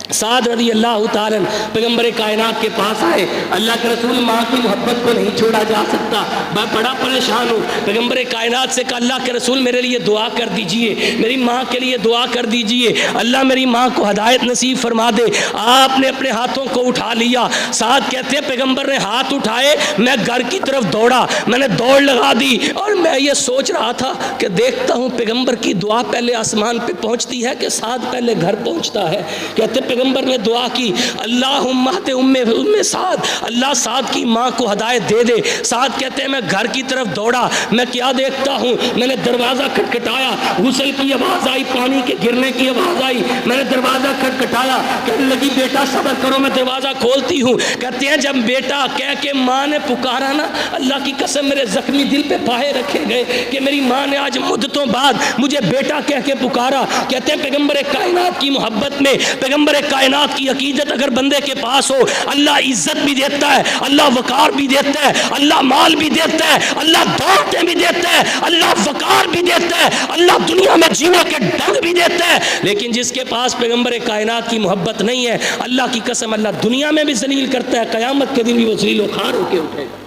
سعد رضی اللہ تعالیٰ پیغمبر کائنات کے پاس آئے, اللہ کے رسول ماں کی محبت کو نہیں چھوڑا جا سکتا, میں بڑا پریشان ہوں. پیغمبر کائنات سے کہا اللہ کے رسول میرے لیے دعا کر دیجئے, میری ماں کے لیے دعا کر دیجئے, اللہ میری ماں کو ہدایت نصیب فرما دے. آپ نے اپنے ہاتھوں کو اٹھا لیا. سعد کہتے ہیں پیغمبر نے ہاتھ اٹھائے, میں گھر کی طرف دوڑا, میں نے دوڑ لگا دی, اور میں یہ سوچ رہا تھا کہ دیکھتا ہوں پیغمبر کی دعا پہلے آسمان پہ پہنچتی ہے کہ سعد پہلے گھر پہنچتا ہے. کہتے پیغمبر نے دعا کی اللہم اہد ام سعد, اللہ سعد کی ماں کو ہدایت دے دے. سعد کہتے ہیں میں گھر کی طرف دوڑا, میں کیا دیکھتا ہوں, میں نے دروازہ کھٹکھٹایا, غسل کی آواز آئی, پانی کے گرنے کی آواز آئی, میں نے دروازہ کھٹکھٹایا, کہنے لگی بیٹا صبر کرو, میں دروازہ کھولتی ہوں. کہتے ہیں جب بیٹا کہہ کے ماں نے پکارا نا, اللہ کی قسم میرے زخمی دل پہ پائے رکھے گئے کہ میری ماں نے آج مدتوں بعد مجھے بیٹا کہہ کے پکارا. کہتے ہیں پیغمبر کائنات کی محبت میں, پیغمبر کائنات کی عقیدت اگر بندے کے پاس ہو, اللہ عزت بھی دیتا ہے, اللہ وقار بھی دیتا ہے, اللہ مال بھی دیتا ہے, اللہ دولتیں بھی دیتا ہے, اللہ وقار بھی دیتا ہے, اللہ دنیا میں جینے کے ڈنگ بھی دیتا ہے. لیکن جس کے پاس پیغمبر کائنات کی محبت نہیں ہے, اللہ کی قسم اللہ دنیا میں بھی ذلیل کرتا ہے, قیامت کے دن بھی وہ ذلیل و خوار ہو کے اٹھے گا.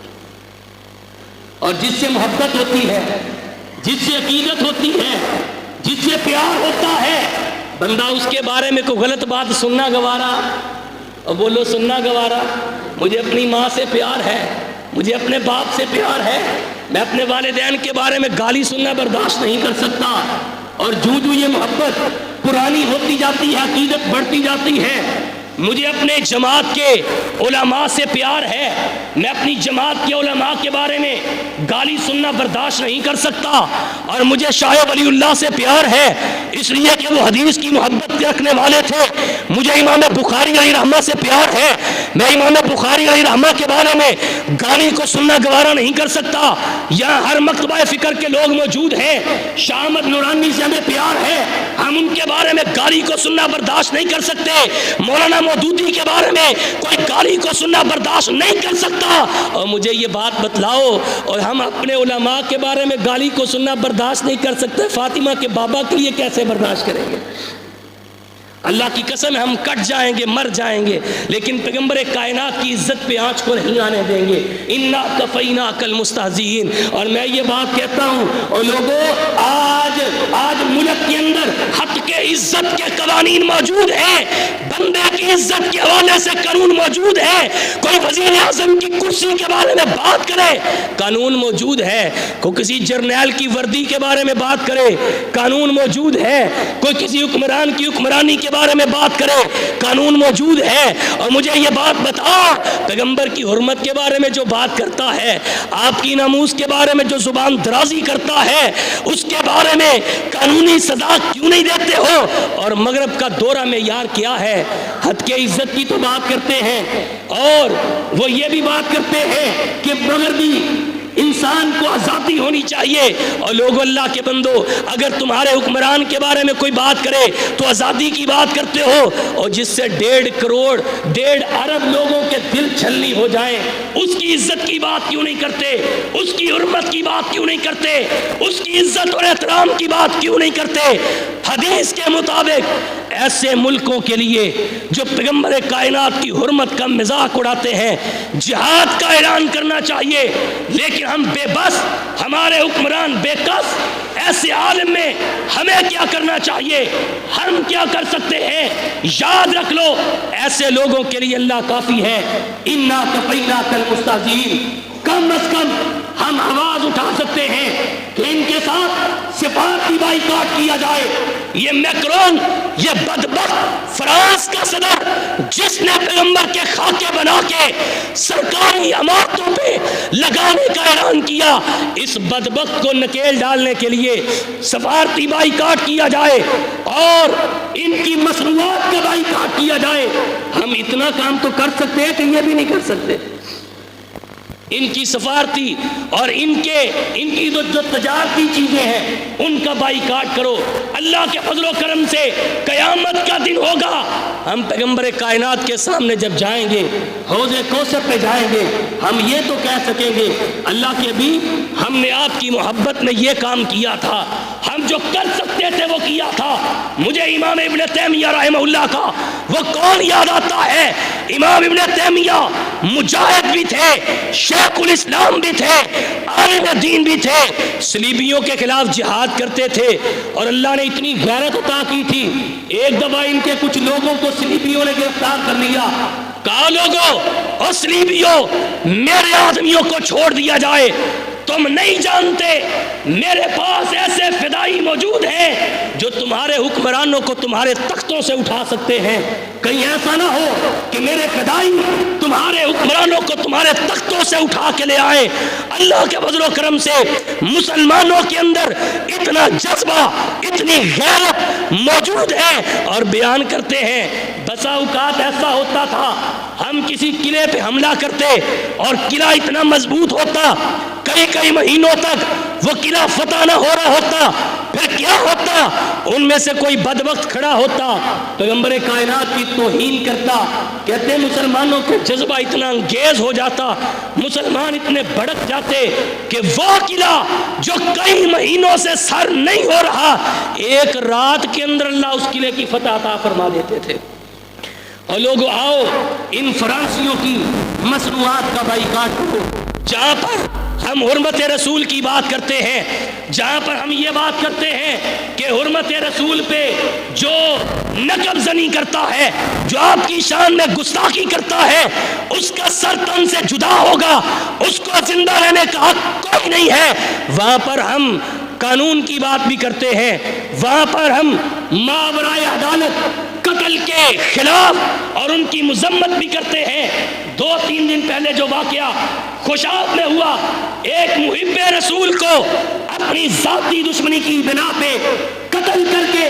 اور جس سے محبت ہوتی ہے, جس سے عقیدت ہوتی ہے, جس سے پیار ہوتا ہے, بندہ اس کے بارے میں کوئی غلط بات سننا گوارا, اور بولو سننا گوارا. مجھے اپنی ماں سے پیار ہے, مجھے اپنے باپ سے پیار ہے, میں اپنے والدین کے بارے میں گالی سننا برداشت نہیں کر سکتا. اور جو یہ محبت پرانی ہوتی جاتی ہے, عقیدت بڑھتی جاتی ہے. مجھے اپنے جماعت کے علماء سے پیار ہے, میں اپنی جماعت کے علماء کے بارے میں گالی سننا برداشت نہیں کر سکتا. اور مجھے شاہ ولی اللہ سے پیار ہے, اس لیے کہ وہ حدیث کی محبت رکھنے والے تھے. مجھے امام بخاری علیہ رحمہ سے پیار ہے, میں امام بخاری علیہ رحمہ کے بارے میں گالی کو سننا گوارا نہیں کر سکتا. یہاں ہر مکتبہ فکر کے لوگ موجود ہیں, شاہ احمد نورانی سے ہمیں پیار ہے, ہم ان کے بارے میں گالی کو سننا برداشت نہیں کر سکتے. مولانا مودودی کے بارے میں کوئی گالی کو سننا برداشت نہیں کر سکتا. اور مجھے یہ بات بتلاؤ, اور ہم اپنے علماء کے بارے میں گالی کو سننا برداشت نہیں کر سکتے, فاطمہ کے بابا کے لیے کیسے برداشت کریں گے؟ اللہ کی قسم ہم کٹ جائیں گے, مر جائیں گے, لیکن پیغمبر کائنات کی عزت پہ آنچ کو نہیں آنے دیں گے. انا کفیناک المستہزئین. اور میں یہ بات کہتا ہوں, اور لوگوں آج ملک کے اندر حد کے عزت کے قوانین موجود ہیں, بندے کی عزت کے حوالے سے قانون موجود ہے. کوئی وزیر اعظم کی کرسی کے بارے میں بات کرے, قانون موجود ہے. کوئی کسی جرنیل کی وردی کے بارے میں بات کرے, قانون موجود ہے. کوئی کسی حکمران کی حکمرانی کے بارے میں بات کرے, قانون موجود ہے. اور مجھے یہ بات بتا, پیغمبر کی حرمت کے بارے میں جو بات کرتا ہے, آپ کی ناموس کے بارے میں جو زبان درازی کرتا ہے, اس کے بارے میں قانونی سزا کیوں نہیں دیتے ہو؟ اور مغرب کا دورہ معیار کیا ہے؟ حد کے عزت کی تو بات کرتے ہیں, اور وہ یہ بھی بات کرتے ہیں کہ مغربی انسان کو آزادی ہونی چاہیے. اور لوگوں اللہ کے بندو اگر تمہارے حکمران کے بارے میں کوئی بات کرے تو آزادی کی بات کرتے ہو, اور جس سے 1.5 کروڑ 1.5 ارب لوگوں کے دل چھلنی ہو جائیں اس کی عزت کی بات کیوں نہیں کرتے, اس کی حرمت کی بات کیوں نہیں کرتے, اس کی عزت اور احترام کی بات کیوں نہیں کرتے. حدیث کے مطابق ایسے ملکوں کے لیے جو پیغمبر کائنات کی حرمت کا مذاق اڑاتے ہیں جہاد کا اعلان کرنا چاہیے, لیکن ہم بے بس, ہمارے حکمران بے کس. ایسے عالم میں ہمیں کیا کرنا چاہیے, ہم کیا کر سکتے ہیں؟ یاد رکھ لو ایسے لوگوں کے لیے اللہ کافی ہے. انا کفیناک المستہزئین, کم از کم ہم آواز اٹھا سکتے ہیں کہ ان کے ساتھ سفارتی بائیکاٹ کیا جائے. یہ میکرون, یہ بدبخت فرانس کا صدر جس نے پیغمبر کے خاکے بنا کے سرکاری عمارتوں پہ لگانے کا اعلان کیا, اس بدبخت کو نکیل ڈالنے کے لیے سفارتی بائیکاٹ کیا جائے اور ان کی مصنوعات کا بائیکاٹ کیا جائے. ہم اتنا کام تو کر سکتے ہیں کہ یہ بھی نہیں کر سکتے. ان کی سفارتی اور ان کی جو تجارتی چیزیں ہیں ان کا بائیکاٹ کرو. اللہ کے فضل و کرم سے قیامت کا دن ہوگا, ہم پیغمبر کائنات کے سامنے جب جائیں گے, حوض کوثر پہ جائیں گے, ہم یہ تو کہہ سکیں گے اللہ کے بھی ہم نے آپ کی محبت میں یہ کام کیا تھا, ہم جو کر سکتے تھے وہ کیا تھا. مجھے امام ابن تیمیہ رحمہ اللہ کا وہ قول یاد آتا ہے. امام ابن تیمیہ مجاہد بھی تھے, شیخ الاسلام بھی تھے, عالم دین بھی تھے, صلیبیوں کے خلاف جہاد کرتے تھے اور اللہ نے اتنی غیرت عطا کی تھی. ایک دفعہ ان کے کچھ لوگوں کو صلیبیوں نے گرفتار کر لیا. کہا لوگوں اور صلیبیوں میرے آدمیوں کو چھوڑ دیا جائے, تم نہیں جانتے میرے پاس ایسے فدائی موجود ہیں جو تمہارے حکمرانوں کو تمہارے تختوں سے اٹھا سکتے ہیں. کہیں ایسا نہ ہو کہ میرے فدائی تمہارے حکمرانوں کو تمہارے تختوں سے اٹھا کے لے آئے. اللہ کے فضل و کرم سے مسلمانوں کے اندر اتنا جذبہ, اتنی غیرت موجود ہے اور بیان کرتے ہیں. بسا اوقات ایسا ہوتا تھا ہم کسی قلعے پہ حملہ کرتے اور قلعہ اتنا مضبوط ہوتا, کئی مہینوں تک وہ قلعہ فتح نہ ہو رہا ہوتا, پھر کیا ہوتا, ان میں سے کوئی بدبخت کھڑا ہوتا پیغمبر کائنات کی توہین کرتا. کہتے مسلمانوں کا جذبہ اتنا انگیز ہو جاتا, مسلمان اتنے بھڑک جاتے کہ وہ قلعہ جو کئی مہینوں سے سر نہیں ہو رہا, ایک رات کے اندر اللہ اس قلعے کی فتح عطا فرما دیتے تھے. اور لوگوں آؤ ان فرانسیوں کی مصنوعات کا بائیکاٹ کرو. جہاں پر ہم حرمت رسول کی بات کرتے ہیں, جہاں پر ہم یہ بات کرتے ہیں کہ حرمت رسول پہ جو نقب زنی کرتا ہے, جو آپ کی شان میں گستاخی کرتا ہے, اس کا سر تن سے جدا ہوگا, اس کو زندہ رہنے کا حق کوئی نہیں ہے. وہاں پر ہم قانون کی بات بھی کرتے ہیں, وہاں پر ہم ماورائے عدالت قتل کے خلاف اور ان کی مذمت بھی کرتے ہیں. 2-3 دن پہلے جو واقعہ خوشاب میں ہوا, ایک محب رسول کو اپنی ذاتی دشمنی کی بنا پہ قتل کر کے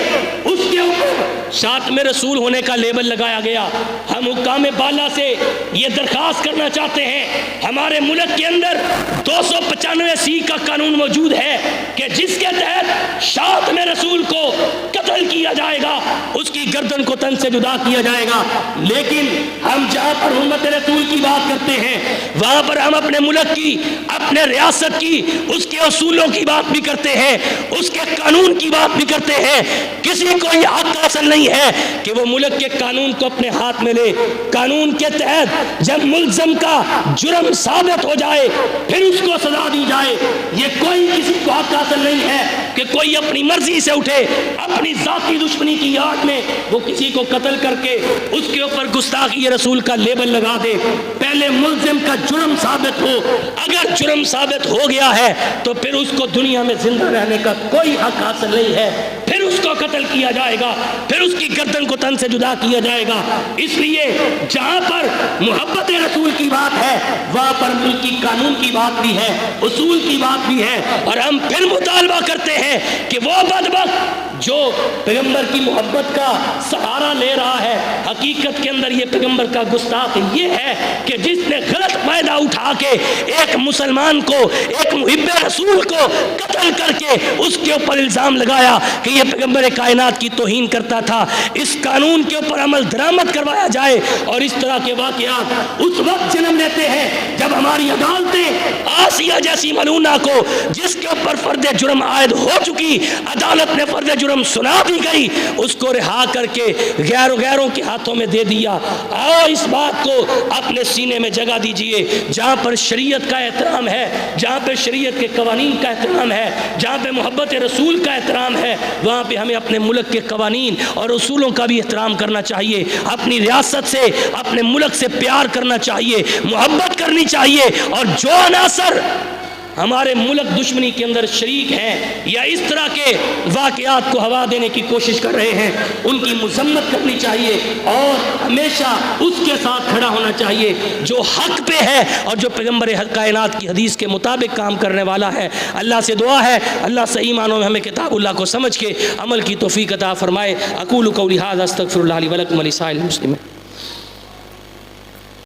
اس کے اوپر شاتم رسول ہونے کا لیبل لگایا گیا. ہم حکام بالا سے یہ درخواست کرنا چاہتے ہیں, ہمارے ملک کے اندر 295C کا قانون موجود ہے کہ جس کے تحت شاتم رسول کو قتل کیا جائے گا, اس کی گردن کو تن سے جدا کیا جائے گا. لیکن ہم جہاں پر حرمت رسول کی بات کرتے ہیں وہاں پر ہم اپنے ملک کی, اپنے ریاست کی, اس کے اصولوں کی بات بھی کرتے ہیں, اس کے قانون کی بات بھی کرتے ہیں. کسی کو یہ حق حاصل نہیں ہے کہ وہ ملک کے قانون کو اپنے ہاتھ میں لے. قانون کے تحت جب ملزم کا جرم ثابت ہو جائے پھر اس کو سزا دی جائے. یہ کوئی کسی کو حق حاصل نہیں ہے کہ کوئی اپنی مرضی سے اٹھے, اپنی ذاتی دشمنی کی یاد میں وہ کسی کو قتل کر کے اس کے اوپر گستاخی رسول کا لیبل لگا دے. پہلے ملزم کا جرم ثابت ہو, اگر جرم ثابت ہو گیا ہے تو پھر اس کو دنیا میں زندہ رہنے کا کوئی حق حاصل نہیں ہے, پھر اس کو قتل کیا جائے گا، پھر اس کی گردن کو تن سے جدا کیا جائے گا۔ اس لیے جہاں پر محبت رسول کی بات ہے وہاں پر ملکی قانون کی بات بھی ہے، اصول کی بات بھی ہے، اور ہم پھر مطالبہ کرتے ہیں کہ وہ بدبخت جو پیغمبر کی محبت کا سہارا لے رہا ہے، حقیقت کے اندر یہ پیغمبر کا گستاخ یہ ہے کہ جس نے غلط فائدہ اٹھا کے ایک مسلمان کو، ایک محب رسول کو قتل کر کے اس کے اوپر الزام لگایا کہ یہ پیغمبر کائنات کی توہین کرتا تھا۔ اس قانون کے اوپر عمل درآمد کروایا جائے، اور اس طرح کے واقعات اس وقت جنم لیتے ہیں جب ہماری عدالتیں آسیہ جیسی ملونہ کو، جس کے اوپر فرد جرم عائد ہو چکی، عدالت نے فرد جرم سنا دی گئی، اس کو رہا کر کے غیروں کے ہاتھوں میں دے دیا۔ آؤ اس بات کو اپنے سینے میں جگہ دیجئے، جہاں پر شریعت کا احترام ہے، جہاں پہ شریعت کے قوانین کا احترام ہے، جہاں پہ محبت رسول کا احترام ہے، وہاں پہ ہمیں اپنے ملک کے قوانین اور اصولوں کا بھی احترام کرنا چاہیے، اپنی ریاست سے، اپنے ملک سے پیار کرنا چاہیے، محبت کرنی چاہیے، اور جو عناصر ہمارے ملک دشمنی کے اندر شریک ہیں یا اس طرح کے واقعات کو ہوا دینے کی کوشش کر رہے ہیں، ان کی مذمت کرنی چاہیے اور ہمیشہ اس کے ساتھ کھڑا ہونا چاہیے جو حق پہ ہے اور جو پیغمبر کائنات کی حدیث کے مطابق کام کرنے والا ہے۔ اللہ سے دعا ہے اللہ صحیح معنوں میں ہمیں کتاب اللہ کو سمجھ کے عمل کی توفیق عطا فرمائے۔ اقول قولی ھذا استغفر اللہ لی ولکم ولسائر المسلمین۔